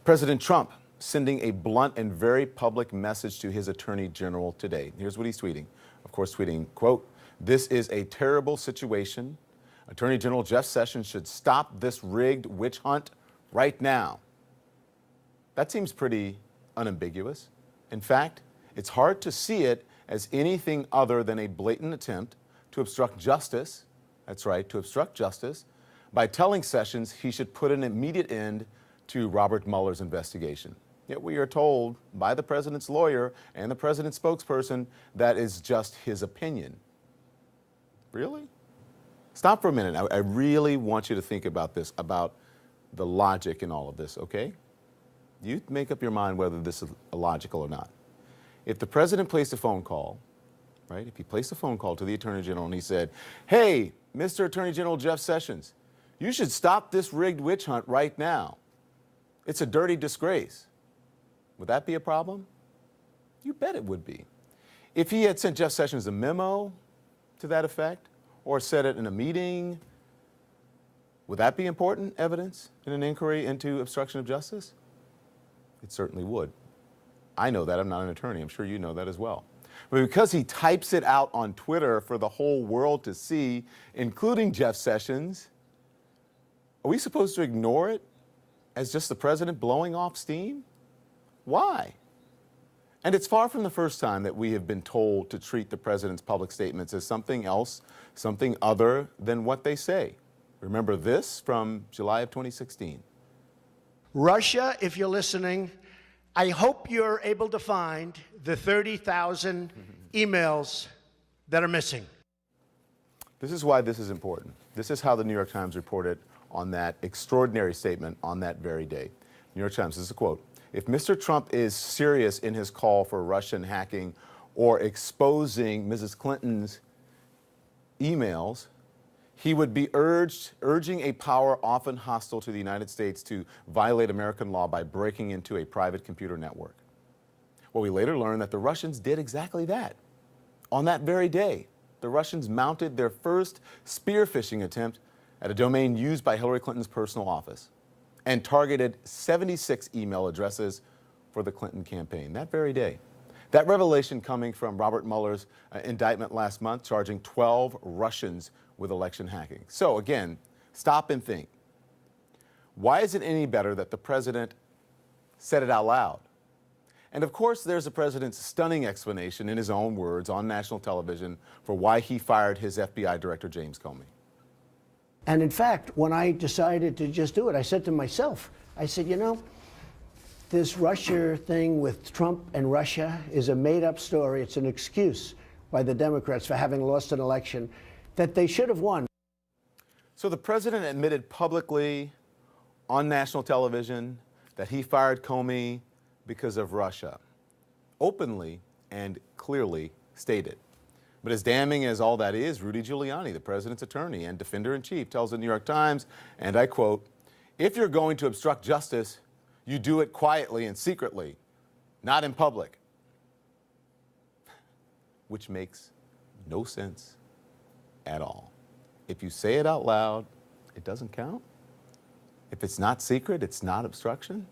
President Trump sending a blunt and very public message to his attorney general today. Here's what he's tweeting. Of course, tweeting, quote, "This is a terrible situation. Attorney General Jeff Sessions should stop this rigged witch hunt right now." That seems pretty unambiguous. In fact, it's hard to see it as anything other than a blatant attempt to obstruct justice. That's right, to obstruct justice by telling Sessions he should put an immediate end to Robert Mueller's investigation. Yet we are told by the president's lawyer and the president's spokesperson that is just his opinion. Really? Stop for a minute. I really want you to think about this, about the logic in all of this, okay? You make up your mind whether this is illogical or not. If the president placed a phone call, right? If he placed a phone call to the attorney general and he said, "Hey, Mr. Attorney General Jeff Sessions, you should stop this rigged witch hunt right now. It's a dirty disgrace." Would that be a problem? You bet it would be. If he had sent Jeff Sessions a memo to that effect or said it in a meeting, would that be important evidence in an inquiry into obstruction of justice? It certainly would. I know that. I'm not an attorney. I'm sure you know that as well. But because he types it out on Twitter for the whole world to see, including Jeff Sessions, are we supposed to ignore it as just the president blowing off steam? Why? And it's far from the first time that we have been told to treat the president's public statements as something else, something other than what they say. Remember this from July of 2016. Russia, if you're listening, I hope you're able to find the 30,000 emails that are missing. This is why this is important. This is how the New York Times reported on that extraordinary statement on that very day. New York Times, this is a quote. "If Mr. Trump is serious in his call for Russian hacking or exposing Mrs. Clinton's emails, he would be urging a power often hostile to the United States to violate American law by breaking into a private computer network." Well, we later learned that the Russians did exactly that. On that very day, the Russians mounted their first spear phishing attempt at a domain used by Hillary Clinton's personal office and targeted 76 email addresses for the Clinton campaign that very day. That revelation coming from Robert Mueller's indictment last month, charging 12 Russians with election hacking. So again, stop and think. Why is it any better that the president said it out loud? And of course, there's the president's stunning explanation in his own words on national television for why he fired his FBI director, James Comey. And in fact, when I decided to just do it, I said to myself, I said, you know, this Russia thing with Trump and Russia is a made-up story. It's an excuse by the Democrats for having lost an election that they should have won. So the president admitted publicly on national television that he fired Comey because of Russia, openly and clearly stated. But as damning as all that is, Rudy Giuliani, the president's attorney and defender-in-chief, tells the New York Times, and I quote, "If you're going to obstruct justice, you do it quietly and secretly, not in public." Which makes no sense at all. If you say it out loud, it doesn't count. If it's not secret, it's not obstruction.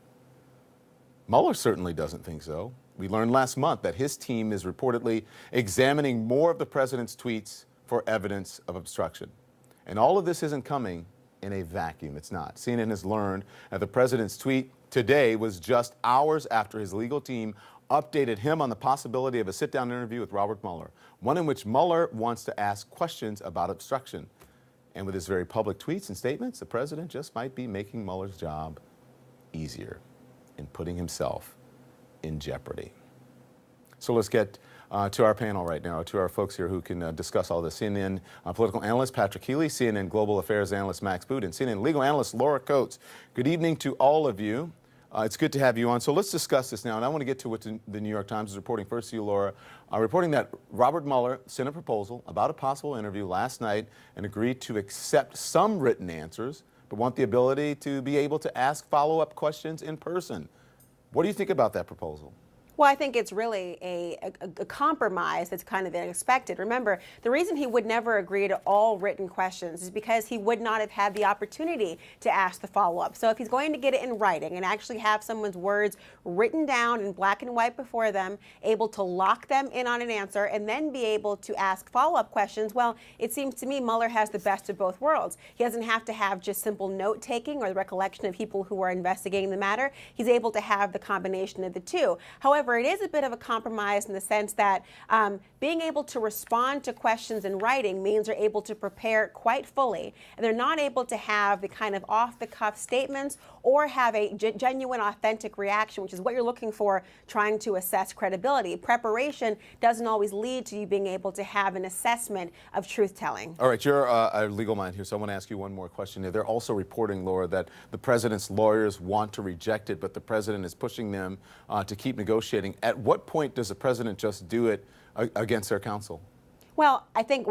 Mueller certainly doesn't think so. We learned last month that his team is reportedly examining more of the president's tweets for evidence of obstruction. And all of this isn't coming in a vacuum. It's not. CNN has learned that the president's tweet today was just hours after his legal team updated him on the possibility of a sit-down interview with Robert Mueller, one in which Mueller wants to ask questions about obstruction. And with his very public tweets and statements, the president just might be making Mueller's job easier and putting himself in jeopardy. So let's get to our panel right now, to our folks here who can discuss all this. CNN political analyst Patrick Healy, CNN global affairs analyst Max Boot, and CNN legal analyst Laura Coates. Good evening to all of you. It's good to have you on. So let's discuss this now. And I want to get to what the New York Times is reporting. First to you, Laura, reporting that Robert Mueller sent a proposal about a possible interview last night and agreed to accept some written answers, but want the ability to be able to ask follow-up questions in person. What do you think about that proposal? Well, I think it's really a compromise that's kind of unexpected. Remember, the reason he would never agree to all written questions is because he would not have had the opportunity to ask the follow-up. So if he's going to get it in writing and actually have someone's words written down in black and white before them, able to lock them in on an answer, and then be able to ask follow-up questions, well, it seems to me Mueller has the best of both worlds. He doesn't have to have just simple note-taking or the recollection of people who are investigating the matter. He's able to have the combination of the two. However, it is a bit of a compromise in the sense that being able to respond to questions in writing means they're able to prepare quite fully, and they're not able to have the kind of off-the-cuff statements or have a genuine, authentic reaction, which is what you're looking for trying to assess credibility. Preparation doesn't always lead to you being able to have an assessment of truth-telling. All right, you're a legal mind here, so I want to ask you one more question here. They're also reporting, Laura, that the president's lawyers want to reject it, but the president is pushing them to keep negotiating. At what point does the president just do it against their counsel? Well, I think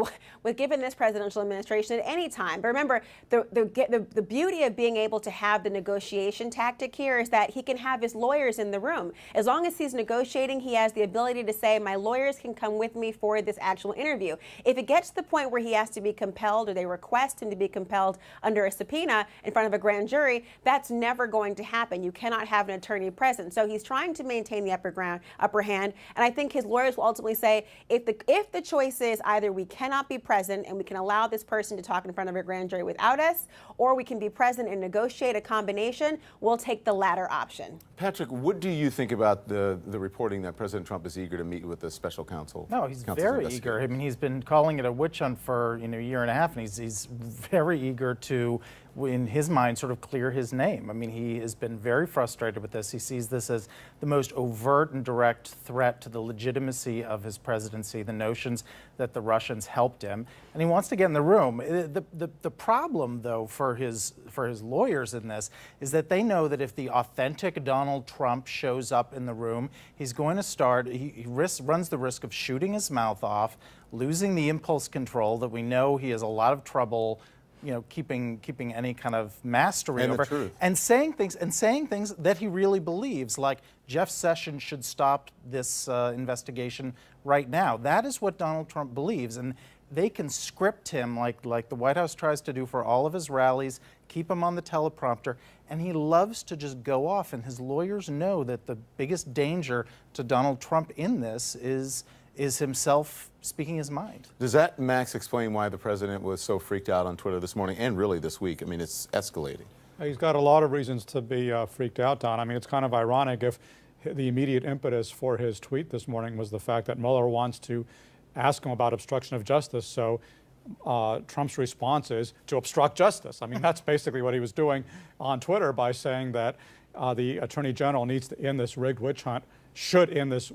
given this presidential administration at any time, but remember, the beauty of being able to have the negotiation tactic here is that he can have his lawyers in the room. As long as he's negotiating, he has the ability to say, my lawyers can come with me for this actual interview. If it gets to the point where he has to be compelled or they request him to be compelled under a subpoena in front of a grand jury, that's never going to happen. You cannot have an attorney present. So he's trying to maintain the upper hand, and I think his lawyers will ultimately say, if the choice is either we cannot be present and we can allow this person to talk in front of a grand jury without us, or we can be present and negotiate a combination, we'll take the latter option. Patrick, what do you think about the reporting that President Trump is eager to meet with the special counsel? No, he's very eager. I mean, he's been calling it a witch hunt for a year and a half, and he's very eager to, in his mind, sort of clear his name. I mean, he has been very frustrated with this. He sees this as the most overt and direct threat to the legitimacy of his presidency, the notions that the Russians helped him, and he wants to get in the room. The problem, though, for his lawyers in this is that they know that if the authentic Donald Trump shows up in the room, he's going to start, he runs the risk of shooting his mouth off, losing the impulse control that we know he has a lot of trouble keeping any kind of mastery over, and saying things that he really believes, like Jeff Sessions should stop this investigation right now. That is what Donald Trump believes, and they can script him like the White House tries to do for all of his rallies, keep him on the teleprompter, and he loves to just go off, and his lawyers know that the biggest danger to Donald Trump in this is himself speaking his mind. Does that, Max, explain why the president was so freaked out on Twitter this morning and really this week? I mean, it's escalating. He's got a lot of reasons to be freaked out, Don. I mean, it's kind of ironic if the immediate impetus for his tweet this morning was the fact that Mueller wants to ask him about obstruction of justice. So Trump's response is to obstruct justice. I mean, that's basically what he was doing on Twitter by saying that the Attorney General needs to end this rigged witch hunt, should end this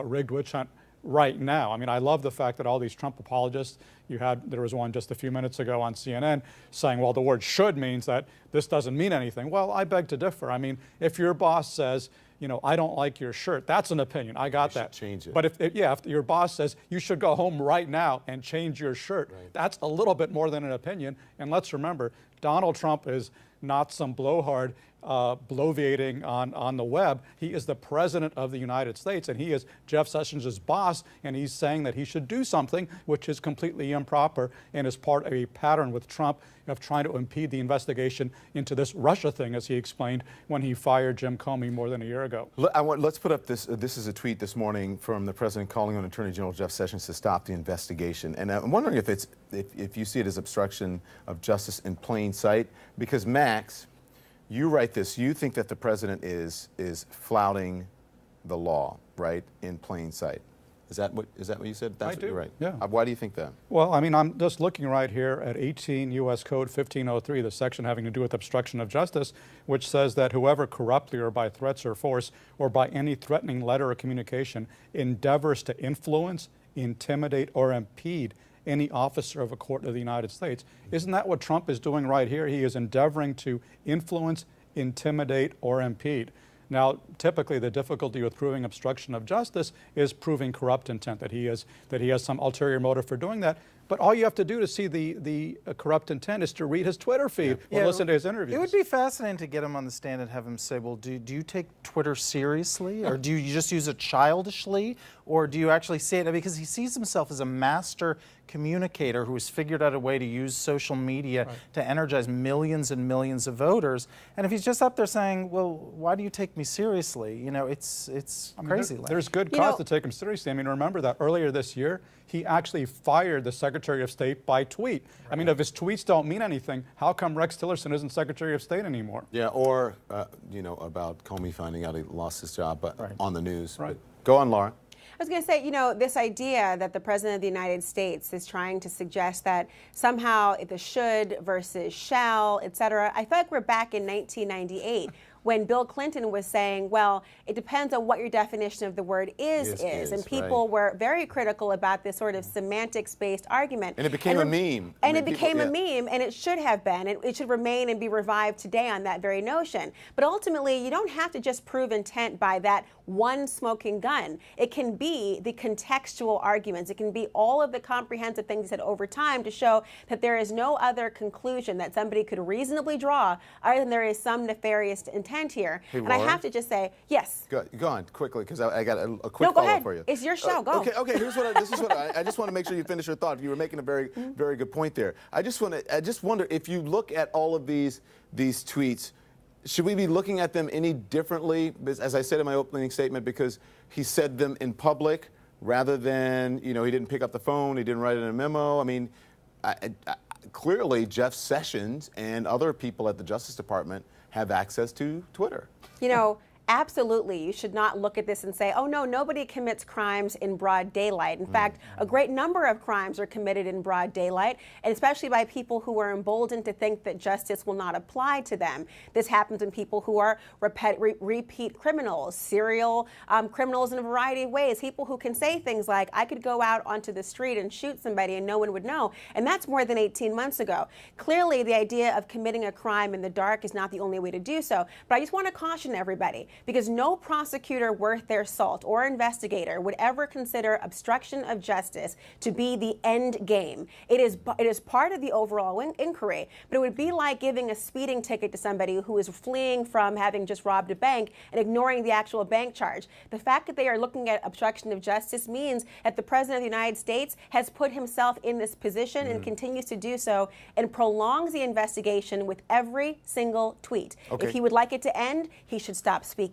rigged witch hunt right now. I mean, I love the fact that all these Trump apologists, there was one just a few minutes ago on CNN saying, well, the word should means that this doesn't mean anything. Well, I beg to differ. I mean, if your boss says, I don't like your shirt, that's an opinion. I got that. Change it. But if your boss says you should go home right now and change your shirt, that's a little bit more than an opinion. And let's remember, Donald Trump is not some blowhard bloviating on the web. He is the president of the United States, and he is Jeff Sessions' boss, and he's saying that he should do something which is completely improper and is part of a pattern with Trump of trying to impede the investigation into this Russia thing, as he explained when he fired Jim Comey more than a year ago. Let's put up this. This is a tweet this morning from the president calling on Attorney General Jeff Sessions to stop the investigation. And I'm wondering if you see it as obstruction of justice in plain sight, because Max, you write this. You think that the president is flouting the law, right, in plain sight. Is that what you said? That's what you're right. Yeah. Why do you think that? Well, I mean, I'm just looking right here at 18 U.S. Code 1503, the section having to do with obstruction of justice, which says that whoever corruptly or by threats or force or by any threatening letter or communication endeavors to influence, intimidate, or impede any officer of a court of the United States. Isn't that what Trump is doing right here? He is endeavoring to influence, intimidate, or impede. Now, typically, the difficulty with proving obstruction of justice is proving corrupt intent, that he has some ulterior motive for doing that. But all you have to do to see the corrupt intent is to read his Twitter feed or listen to his interviews. It would be fascinating to get him on the stand and have him say, well, do you take Twitter seriously? Or do you just use it childishly? Or do you actually see it? Because he sees himself as a master communicator who has figured out a way to use social media to energize millions and millions of voters. And if he's just up there saying, well, why do you take me seriously? You know, it's crazy. There's good cause to take him seriously. I mean, remember that earlier this year, he actually fired the Secretary of State by tweet. I mean, if his tweets don't mean anything, how come Rex Tillerson isn't Secretary of State anymore? Yeah, or, you know, about Comey finding out he lost his job on the news. Right. But go on, Laura. I was going to say, you know, this idea that the President of the United States is trying to suggest that somehow the should versus shall, et cetera, I feel like we're back in 1998 when Bill Clinton was saying, well, it depends on what your definition of the word is. And people were very critical about this sort of semantics-based argument. And it became a meme. And it became a meme, and it should have been. It should remain and be revived today on that very notion. But ultimately, you don't have to just prove intent by that one smoking gun. It can be the contextual arguments. It can be all of the comprehensive things said over time to show that there is no other conclusion that somebody could reasonably draw other than there is some nefarious intent here. Hey, and Laura? I have to just say, yes. Go on quickly, because I got a quick No, go follow-up ahead. for you. It's your show. Go. Okay. Here's what I just want to make sure you finish your thought. You were making a very good point there. I just wonder if you look at all of these tweets, should we be looking at them any differently? As I said in my opening statement, because he said them in public rather than, you know, he didn't pick up the phone, he didn't write it in a memo. I mean, clearly Jeff Sessions and other people at the Justice Department have access to Twitter. You know, absolutely, you should not look at this and say, oh no, nobody commits crimes in broad daylight. In fact, a great number of crimes are committed in broad daylight, and especially by people who are emboldened to think that justice will not apply to them. This happens in people who are repeat criminals, serial criminals in a variety of ways, people who can say things like, I could go out onto the street and shoot somebody and no one would know, and that's more than 18 months ago. Clearly, the idea of committing a crime in the dark is not the only way to do so, but I just want to caution everybody, because no prosecutor worth their salt or investigator would ever consider obstruction of justice to be the end game. It is part of the overall inquiry, but it would be like giving a speeding ticket to somebody who is fleeing from having just robbed a bank and ignoring the actual bank charge. The fact that they are looking at obstruction of justice means that the President of the United States has put himself in this position and continues to do so and prolongs the investigation with every single tweet. If he would like it to end, he should stop speaking.